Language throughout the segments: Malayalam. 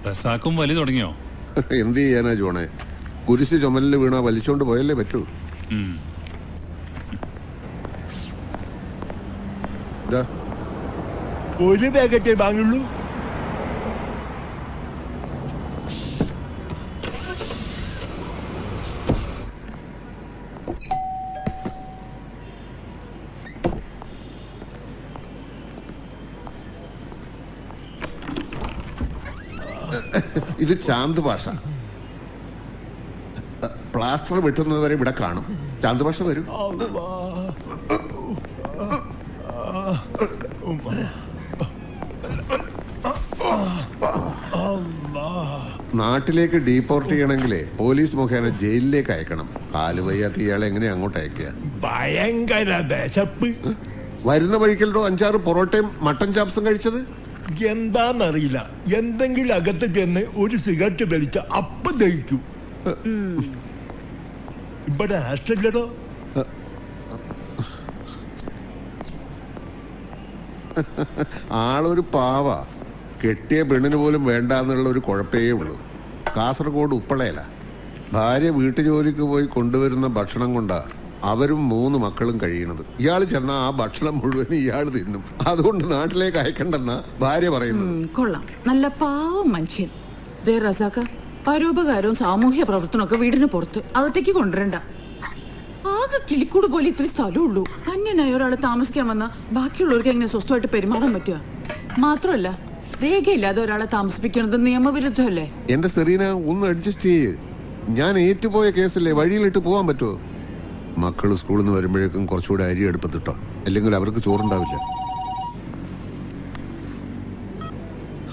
റസാക്കും വലി തുടങ്ങിയോ? എന്ത് ചെയ്യാനാ ജോണേ, കുരിശ് ചുമലിൽ വീണാ വലിച്ചോണ്ട് പോയല്ലേ പറ്റൂ. ഒരു പാക്കറ്റേ വാങ്ങുള്ളൂ. ഇത് ചാന്ത് ഭാഷ. പ്ലാസ്റ്റർ വെട്ടുന്നത് വരെ ഇവിടെ കാണും. ചാന്ത് ഭാഷ വരും. നാട്ടിലേക്ക് ഡീപ്പോർട്ട് ചെയ്യണമെങ്കിലേ പോലീസ് മുഖേന ജയിലിലേക്ക് അയക്കണം. കാല് വയ്യാത്ത ഇയാളെ എങ്ങനെയാ അങ്ങോട്ട് അയക്കുക? ഭയങ്കര വിശപ്പ്. വരുന്ന വഴിക്കല്ലോ 5-6 പൊറോട്ടയും മട്ടൻ ചാപ്സും കഴിച്ചത്. എന്താന്നറിയില്ല, എന്തെങ്കിലും അകത്ത് ചെന്ന് ഒരു സിഗരറ്റ് വലിച്ച അപ്പം ദഹിക്കും. ഇവിടെ ആസ്റ്റല്ലോ. ആളൊരു പാവ. കെട്ടിയ പെണ്ണിന് പോലും വേണ്ടാന്നുള്ള ഒരു കുഴപ്പേ ഉള്ളൂ. കാസർഗോഡ് ഉപ്പളയില. ഭാര്യ വീട്ടുജോലിക്ക് പോയി കൊണ്ടുവരുന്ന ഭക്ഷണം കൊണ്ടാ അവരും 3 മക്കളും കഴിയണത്. ഇയാൾ ചെന്നാ ആ ഭക്ഷണം മുഴുവൻ ഇയാൾ തിന്നും. അതുകൊണ്ട് നാട്ടിലേക്ക് അയക്കണ്ടെന്നാ ഭാര്യ പറയുന്നത്. കൊള്ളാം, നല്ല പാവം മനുഷ്യൻ. റസാക്ക, പരോപകാരവും സാമൂഹ്യ പ്രവർത്തനമൊക്കെ വീടിന് പുറത്ത് അകത്തേക്ക് കൊണ്ടുവരണ്ട. ആകെ കിളിക്കൂട് പോലെ ഇത്തിരി സ്ഥലമുള്ളൂ. അന്യനായ ഒരാൾ താമസിക്കാൻ വന്ന ബാക്കിയുള്ളവർക്ക് എങ്ങനെ സ്വസ്ഥമായിട്ട് പെരുമാറാൻ പറ്റുക? മാത്രമല്ല, രേഖയില്ലാതെ ഒരാളെ താമസിപ്പിക്കുന്നത് നിയമവിരുദ്ധമല്ലേ? എന്റെ സെറീന, ഒന്ന് അഡ്ജസ്റ്റ് ചെയ്യ്. ഞാൻ ഏറ്റുപോയ കേസല്ലേ, വഴിയിലിട്ട് പോകാൻ പറ്റുമോ? മക്കൾ സ്കൂളിൽ നിന്ന് വരുമ്പോഴേക്കും കുറച്ചുകൂടെ അരി അടുപ്പത്തിട്ടോ, അല്ലെങ്കിൽ അവർക്ക് ചോറുണ്ടാവില്ല.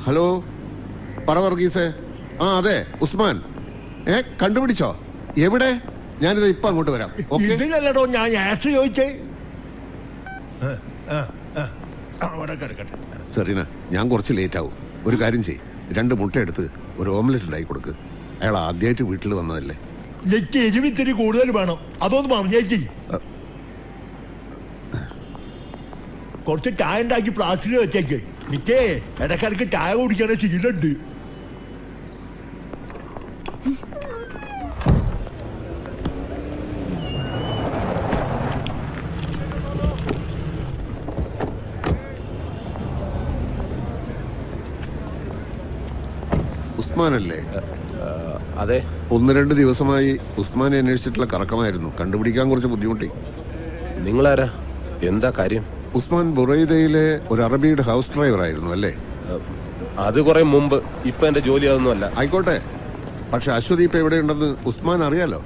ഹലോ, പറ വർഗീസേ. ആ അതെ, ഉസ്മാൻ. കണ്ടുപിടിച്ചോ? എവിടെ? ഞാനിത് ഇപ്പൊ അങ്ങോട്ട് വരാം. ഇതിനല്ലടോ ഞാൻ ആഷ് ചോദിച്ചേ. സെറീന, ഞാൻ കുറച്ച് ലേറ്റ് ആവും. ഒരു കാര്യം ചെയ്യ്, 2 മുട്ട എടുത്ത് ഒരു ഓംലെറ്റ് ഉണ്ടാക്കി കൊടുക്ക്. അയാൾ ആദ്യമായിട്ട് വീട്ടിൽ വന്നതല്ലേ. എനിക്ക് എരിവിത്തിരി കൂടുതൽ വേണം, അതൊന്ന് പറഞ്ഞേക്ക്. കുറച്ച് ചായ ഉണ്ടാക്കി പ്ലാസ്റ്റിക്കിൽ വെച്ചേക്ക്. നിക്കേ ഇടക്കിടക്ക് ചായ കുടിക്കാനേ ശീലമുണ്ട്. ഉസ്മാനല്ലേ? അതെ. 1-2 ദിവസമായി ഉസ്മാനെ അന്വേഷിച്ചിട്ടുള്ള കറക്കമായിരുന്നു. കണ്ടുപിടിക്കാൻ കുറച്ച് ബുദ്ധിമുട്ടി. നിങ്ങളാരാ? എന്താ കാര്യം? ഉസ്മാൻ ബുറൈദയിലെ ഒരു അറബിയുടെ ഹൗസ് ഡ്രൈവർ ആയിരുന്നു അല്ലേ? അത് കുറെ മുമ്പ്. ഇപ്പൊ എന്റെ ജോലി അതൊന്നുമല്ല. ആയിക്കോട്ടെ, പക്ഷെ അശ്വതി ഇപ്പൊ എവിടെയുണ്ടെന്ന് ഉസ്മാൻ അറിയാലോ.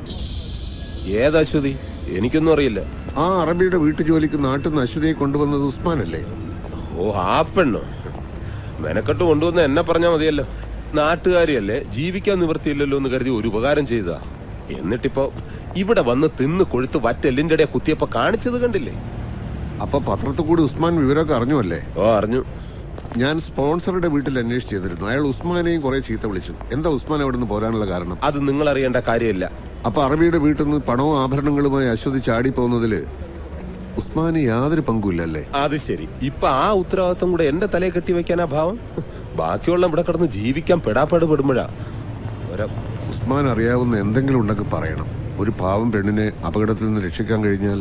ഏത് അശ്വതി? എനിക്കൊന്നും അറിയില്ല. ആ അറബിയുടെ വീട്ടു ജോലിക്ക് നാട്ടിൽ നിന്ന് അശ്വതിയെ കൊണ്ടുവന്നത് ഉസ്മാനല്ലേ? ഓ, ആ പെണ്ണോ? മെനക്കെട്ട് കൊണ്ടുവന്ന് എന്നെ പറഞ്ഞാൽ മതിയല്ലോ. നാട്ടുകാരിയല്ലേ, ജീവിക്കാൻ നിവൃത്തിയില്ലല്ലോ എന്ന് കരുതി ഒരു ഉപകാരം ചെയ്തതാ. എന്നിട്ടിപ്പോ ഇവിടെ വന്ന് തിന്ന് കൊഴുത്ത് വറ്റെല്ലിന്റെ ഇടയെ കുത്തിയപ്പോ കാണിച്ചത് കണ്ടില്ലേ? അപ്പൊ പത്രത്തിൽ കൂടി ഉസ്മാൻ വിവരമൊക്കെ അറിഞ്ഞു അല്ലേ? ഓ, അറിഞ്ഞു. ഞാൻ സ്പോൺസറുടെ വീട്ടിൽ അന്വേഷിച്ച് ചെയ്തിരുന്നു. അയാൾ ഉസ്മാനെയും കുറെ ചീത്ത വിളിച്ചു. എന്താ ഉസ്മാൻ അവിടെ നിന്ന് പോരാനുള്ള കാരണം? അത് നിങ്ങൾ അറിയേണ്ട കാര്യമില്ല. അപ്പൊ അറബിയുടെ വീട്ടിൽ നിന്ന് പണവും ആഭരണങ്ങളുമായി അശ്വതി ചാടി പോകുന്നതില് ഉസ്മാന് യാതൊരു പങ്കുമില്ലല്ലേ? അത് ശരി. ഇപ്പൊ ആ ഉത്തരവാദിത്വം കൂടെ എന്റെ തലയെ കെട്ടി വെക്കാനാ ഭാവം? ബാക്കിയുള്ള ഇവിടെ കിടന്ന് ജീവിക്കാൻ പെടാപ്പാട് പെടുമ്പോഴാ. ഉസ്മാൻ അറിയാവുന്ന എന്തെങ്കിലും ഉണ്ടെങ്കിൽ പറയണം. ഒരു പാവം പെണ്ണിനെ അപകടത്തിൽ നിന്ന് രക്ഷിക്കാൻ കഴിഞ്ഞാൽ.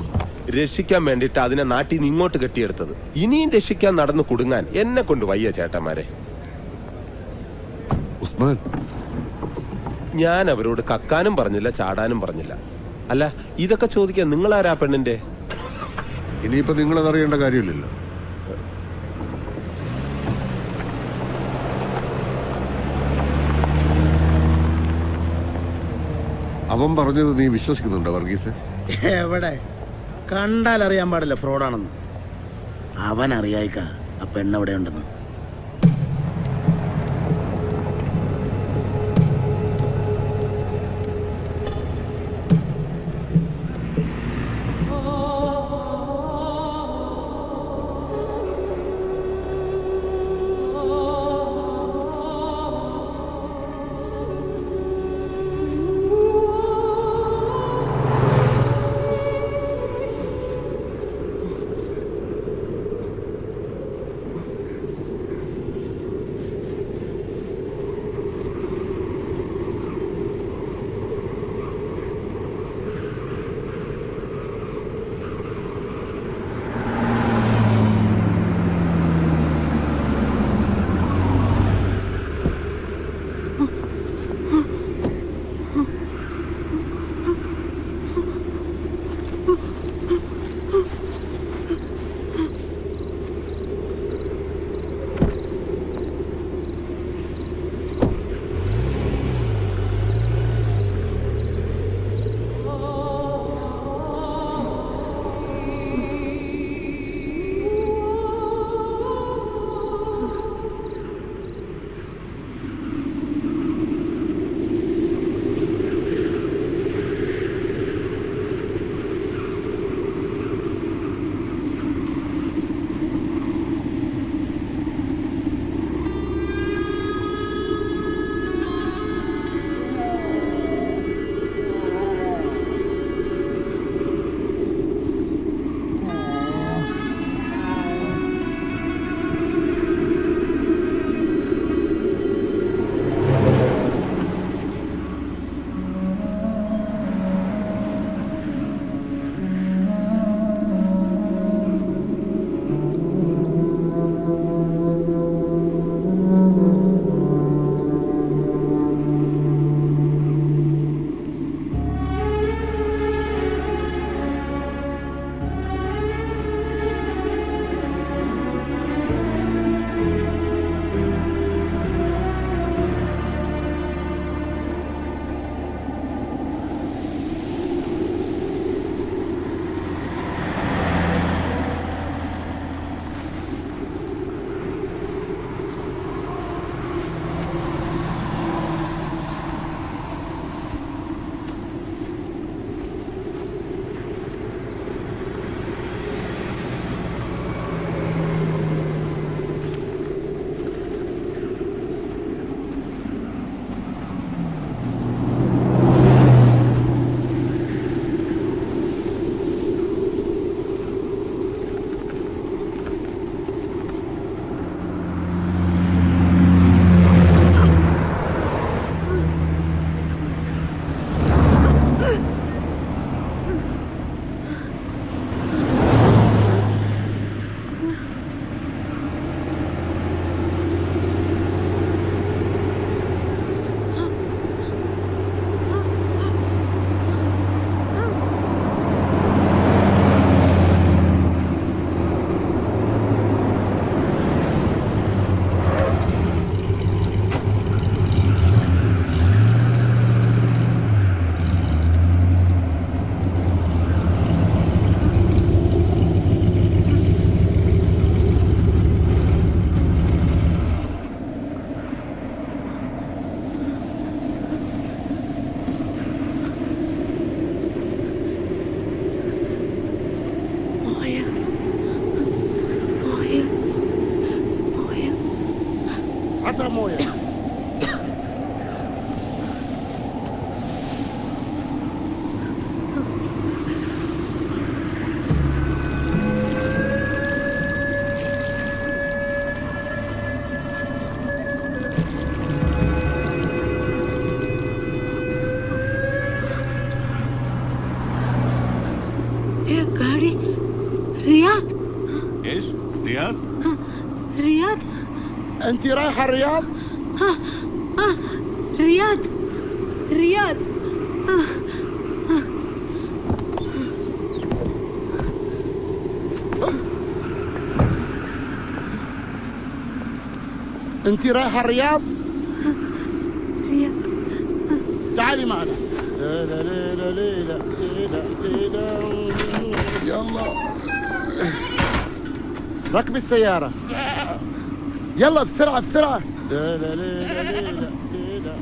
രക്ഷിക്കാൻ വേണ്ടിട്ട് അതിനെ നാട്ടിൽ നിന്ന് ഇങ്ങോട്ട് കെട്ടിയെടുത്തത്. ഇനിയും രക്ഷിക്കാൻ നടന്നു കുടുങ്ങാൻ എന്നെ കൊണ്ട് വയ്യ ചേട്ടന്മാരെ. ഉസ്മാൻ, ഞാൻ അവരോട് കക്കാനും പറഞ്ഞില്ല, ചാടാനും പറഞ്ഞില്ല. അല്ല, ഇതൊക്കെ ചോദിക്കാൻ നിങ്ങളാരാ പെണ്ണിന്റെ? ഇനിയിപ്പോ നിങ്ങളതറിയേണ്ട കാര്യമില്ലല്ലോ. അവൻ പറഞ്ഞത് നീ വിശ്വസിക്കുന്നുണ്ടോ വർഗീസ്? എവിടെ? കണ്ടാൽ അറിയാൻ പാടില്ല ഫ്രോഡാണെന്ന്. അവൻ അറിയായിക്ക ആ പെണ്ണെവിടെ ഉണ്ടെന്ന്. هاتها مويه. يا गाड़ी رياض. ايش؟ رياض؟ رياض. انت رايحه الرياض؟ رياض. رياض. انت رايحه الرياض؟ رياض. تعالي معنا. لا لا لا لا لا لا يلا ركبي السيارة. يلا بسرعة بسرعة. لا لا لا لا لا لا